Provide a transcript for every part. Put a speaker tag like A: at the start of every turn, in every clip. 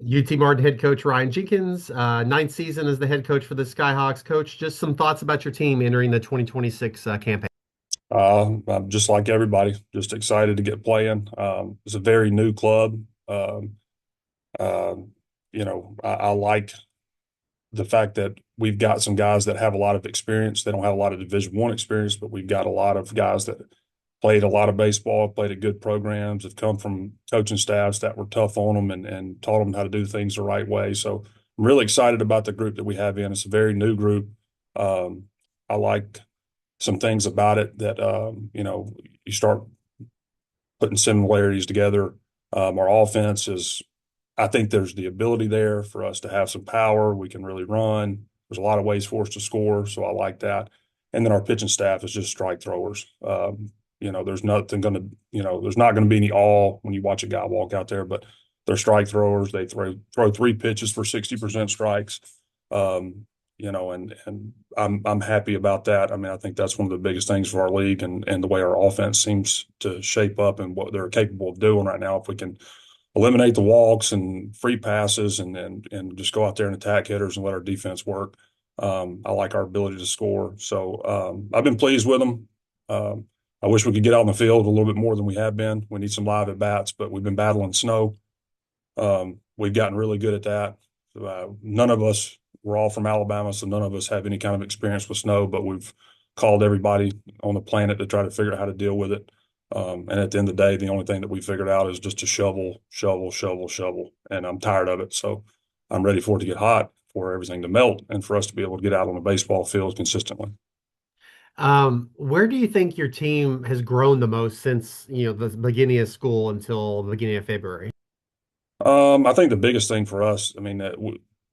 A: UT Martin head coach Ryan Jenkins, ninth season as the head coach for the Skyhawks. Coach, just some thoughts about your team entering the 2026 campaign.
B: I'm just like everybody, just excited to get playing. It's a very new club. Um, I like the fact that we've got some guys that have a lot of experience. They don't have a lot of Division I experience, but we've got a lot of guys that played a lot of baseball, played at good programs, have come from coaching staffs that were tough on them and taught them how to do things the right way. So I'm really excited about the group that we have in. It's a very new group. I like some things about it that you start putting similarities together. Our offense is, I think there's the ability there for us to have some power. We can really run. There's a lot of ways for us to score, so I like that. And then our pitching staff is just strike throwers. There's nothing going to, there's not going to be any all when you watch a guy walk out there, but they're strike throwers. They throw three pitches for 60% strikes. Um, and I'm happy about that. I mean, I think that's one of the biggest things for our league and the way our offense seems to shape up and what they're capable of doing right now. If we can eliminate the walks and free passes and just go out there and attack hitters and let our defense work. I like our ability to score. So I've been pleased with them. I wish we could get out on the field a little bit more than we have been. We need some live at bats, but we've been battling snow. We've gotten really good at that. None of us, we're all from Alabama, so none of us have any kind of experience with snow, but we've called everybody on the planet to try to figure out how to deal with it. And at the end of the day, the only thing that we figured out is just to shovel, shovel, shovel, shovel. And I'm tired of it. So I'm ready for it to get hot, for everything to melt, and for us to be able to get out on the baseball field consistently.
A: Where do you think your team has grown the most since, the beginning of school until the beginning of February?
B: I think the biggest thing for us, I mean, that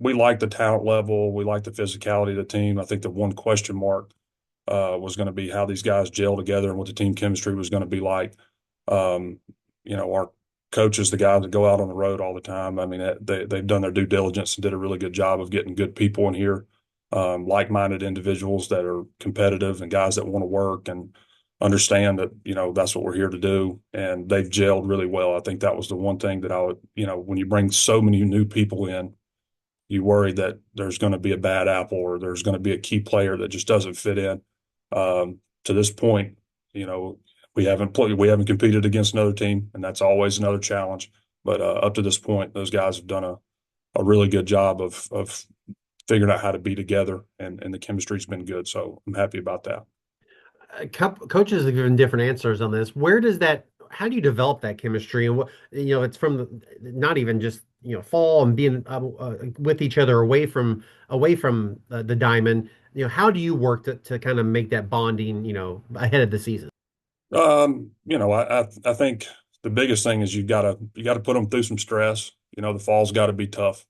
B: we like the talent level, we like the physicality of the team. I think the one question mark was going to be how these guys gel together and what the team chemistry was going to be like. Um, our coaches, the guys that go out on the road all the time, I mean, they've done their due diligence and did a really good job of getting good people in here, like-minded individuals that are competitive and guys that want to work and understand that, that's what we're here to do. And they've gelled really well. I think that was the one thing that I would, when you bring so many new people in, you worry that there's going to be a bad apple or there's going to be a key player that just doesn't fit in. To this point, we haven't competed against another team, and that's always another challenge. But up to this point, those guys have done a really good job of figuring out how to be together, and the chemistry's been good. So I'm happy about that.
A: Coaches have given different answers on this. How do you develop that chemistry? And it's from not even just, fall and being with each other away from the diamond. How do you work to kind of make that bonding, ahead of the season?
B: I think the biggest thing is you got to put them through some stress. The fall's got to be tough.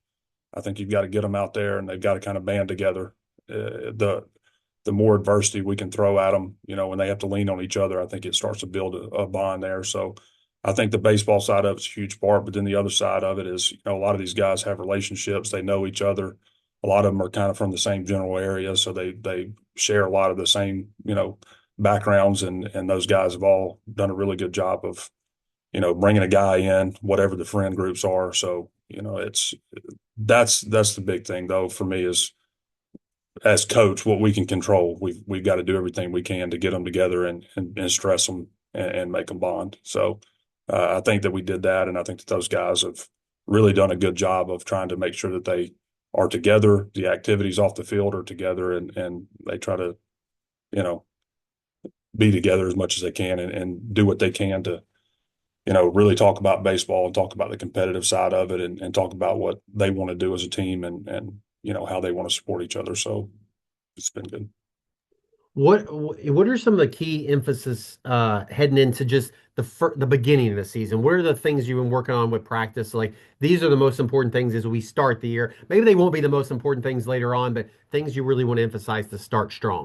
B: I think you've got to get them out there and they've got to kind of band together. The more adversity we can throw at them, when they have to lean on each other, I think it starts to build a bond there. So I think the baseball side of it's a huge part, but then the other side of it is, a lot of these guys have relationships. They know each other. A lot of them are kind of from the same general area, so they share a lot of the same, backgrounds, and those guys have all done a really good job of, bringing a guy in, whatever the friend groups are. So, it's that's the big thing though for me is as coach, what we can control. We've got to do everything we can to get them together and stress them and make them bond. So I think that we did that, and I think that those guys have really done a good job of trying to make sure that they are together. The activities off the field are together, and they try to you know be together as much as they can and do what they can to really talk about baseball and talk about the competitive side of it and talk about what they want to do as a team and how they want to support each other. So it's been good.
A: What are some of the key emphasis heading into just the beginning of the season? What are the things you've been working on with practice? Like these are the most important things as we start the year. Maybe they won't be the most important things later on, but things you really want to emphasize to start strong.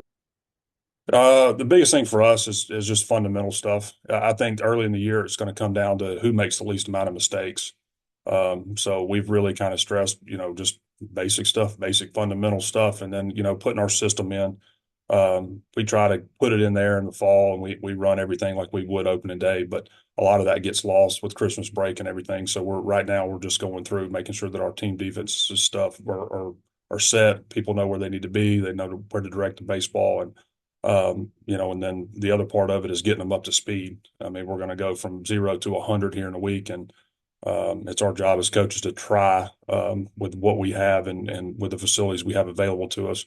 B: The biggest thing for us is just fundamental stuff. I think early in the year it's going to come down to who makes the least amount of mistakes. So we've really kind of stressed, just basic stuff, basic fundamental stuff, and then putting our system in. We try to put it in there in the fall, and we run everything like we would opening day, but a lot of that gets lost with Christmas break and everything. So we're just going through making sure that our team defense stuff are set. People know where they need to be. They know where to direct the baseball, and and then the other part of it is getting them up to speed. I mean, we're going to go from 0 to 100 here in a week, and it's our job as coaches to try with what we have and with the facilities we have available to us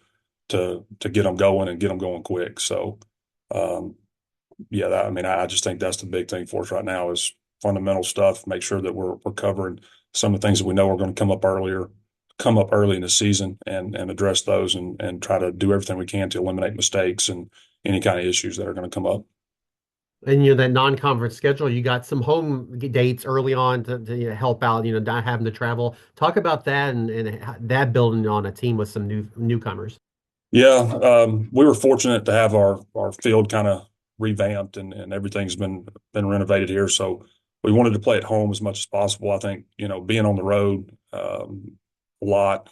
B: to get them going and get them going quick. So, um, yeah, I mean, I just think that's the big thing for us right now is fundamental stuff. Make sure that we're covering some of the things that we know are going to come up early in the season, and address those and try to do everything we can to eliminate mistakes and any kind of issues that are going to come up.
A: And that non-conference schedule, you got some home dates early on to help out, not having to travel. Talk about that and that building on a team with some newcomers.
B: Yeah, we were fortunate to have our field kind of revamped and everything's been renovated here. So we wanted to play at home as much as possible. I think, being on the road a lot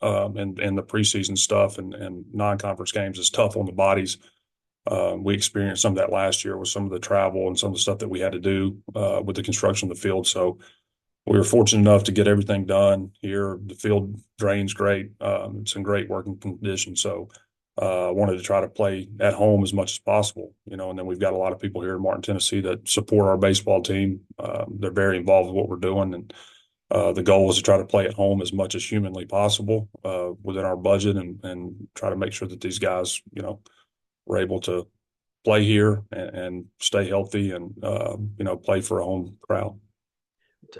B: and the preseason stuff and non-conference games is tough on the bodies. We experienced some of that last year with some of the travel and some of the stuff that we had to do with the construction of the field. So we were fortunate enough to get everything done here. The field drains great. It's in great working condition. So I wanted to try to play at home as much as possible, and then we've got a lot of people here in Martin, Tennessee that support our baseball team. They're very involved with what we're doing. And the goal is to try to play at home as much as humanly possible within our budget and try to make sure that these guys, are able to play here and stay healthy and, play for a home crowd.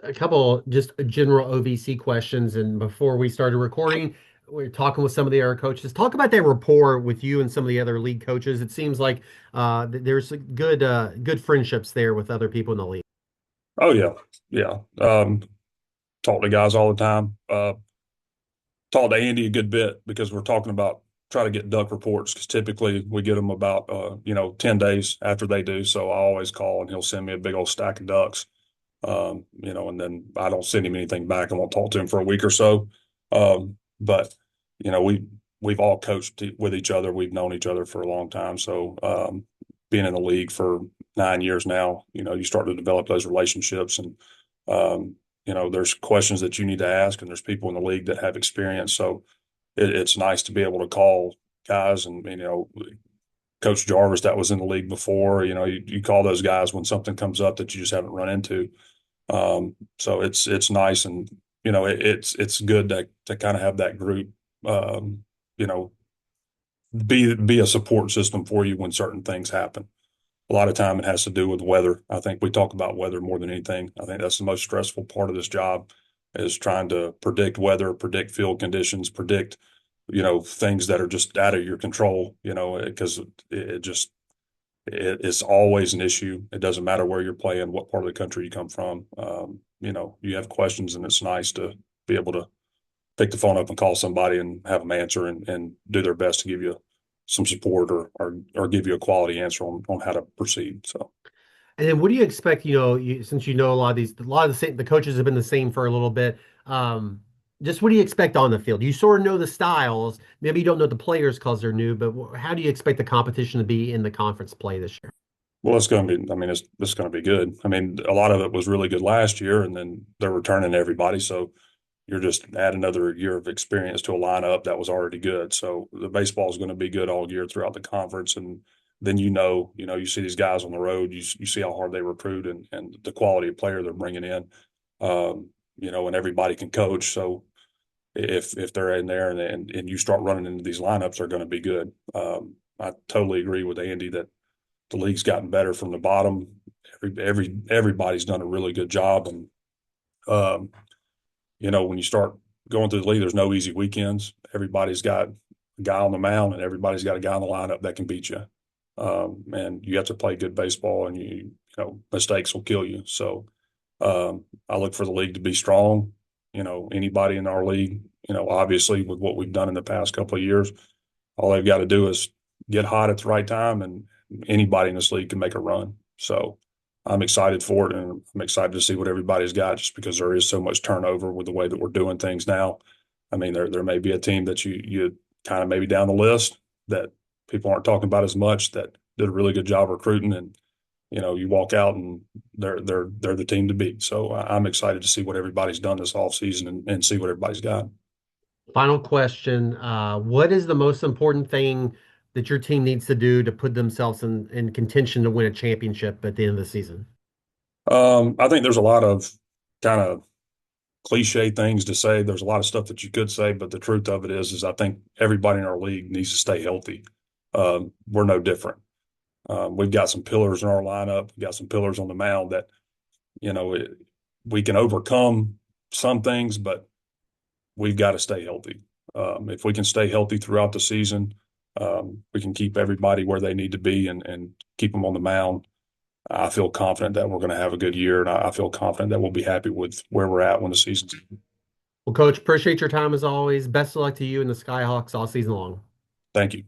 A: A couple just general OVC questions. And before we started recording, we are talking with some of the other coaches. Talk about that rapport with you and some of the other league coaches. It seems like there's good friendships there with other people in the league.
B: Oh yeah. Yeah. Talk to guys all the time. Talk to Andy a good bit because we're talking about try to get duck reports because typically we get them about 10 days after they do. So I always call and he'll send me a big old stack of ducks. And then I don't send him anything back. I won't talk to him for a week or so. But we've all coached with each other. We've known each other for a long time. So being in the league for 9 years now, you start to develop those relationships and there's questions that you need to ask, and there's people in the league that have experience. So it's nice to be able to call guys and, Coach Jarvis that was in the league before, you call those guys when something comes up that you just haven't run into. So it's nice and, it's good to kind of have that group, be a support system for you when certain things happen. A lot of time it has to do with weather. I think we talk about weather more than anything. I think that's the most stressful part of this job is trying to predict weather, predict field conditions, predict, things that are just out of your control, because it's always an issue. It doesn't matter where you're playing, what part of the country you come from. You have questions and it's nice to be able to pick the phone up and call somebody and have them answer and do their best to give you some support or give you a quality answer on how to proceed. So,
A: And then what do you expect, since a lot of the coaches have been the same for a little bit. Just what do you expect on the field? You sort of know the styles. Maybe you don't know the players because they're new, but how do you expect the competition to be in the conference play this year?
B: well, it's going to be, I mean, it's going to be good. I mean, a lot of it was really good last year and then they're returning everybody. So you're just add another year of experience to a lineup that was already good. So the baseball is going to be good all year throughout the conference. And then you see these guys on the road, you see how hard they recruit and the quality of player they're bringing in, and everybody can coach. So if they're in there and you start running into these lineups, they're going to be good. I totally agree with Andy that the league's gotten better from the bottom. Everybody's done a really good job, and um, when you start going through the league, there's no easy weekends. Everybody's got a guy on the mound, and everybody's got a guy on the lineup that can beat you. And you have to play good baseball, and mistakes will kill you. So I look for the league to be strong. Anybody in our league, obviously with what we've done in the past couple of years, all they've got to do is get hot at the right time, and anybody in this league can make a run. So I'm excited for it, and I'm excited to see what everybody's got just because there is so much turnover with the way that we're doing things now. I mean, there may be a team that you kind of maybe down the list that people aren't talking about as much that did a really good job recruiting. And, you walk out and they're the team to beat. So I'm excited to see what everybody's done this offseason and see what everybody's got.
A: Final question. What is the most important thing that your team needs to do to put themselves in contention to win a championship at the end of the season?
B: I think there's a lot of kind of cliche things to say. There's a lot of stuff that you could say, but the truth of it is I think everybody in our league needs to stay healthy. We're no different. We've got some pillars in our lineup. We've got some pillars on the mound that, you know, it, we can overcome some things, but we've got to stay healthy. If we can stay healthy throughout the season, we can keep everybody where they need to be and keep them on the mound. I feel confident that we're going to have a good year, and I feel confident that we'll be happy with where we're at when the season's.
A: Well, Coach, appreciate your time as always. Best of luck to you and the Skyhawks all season long.
B: Thank you.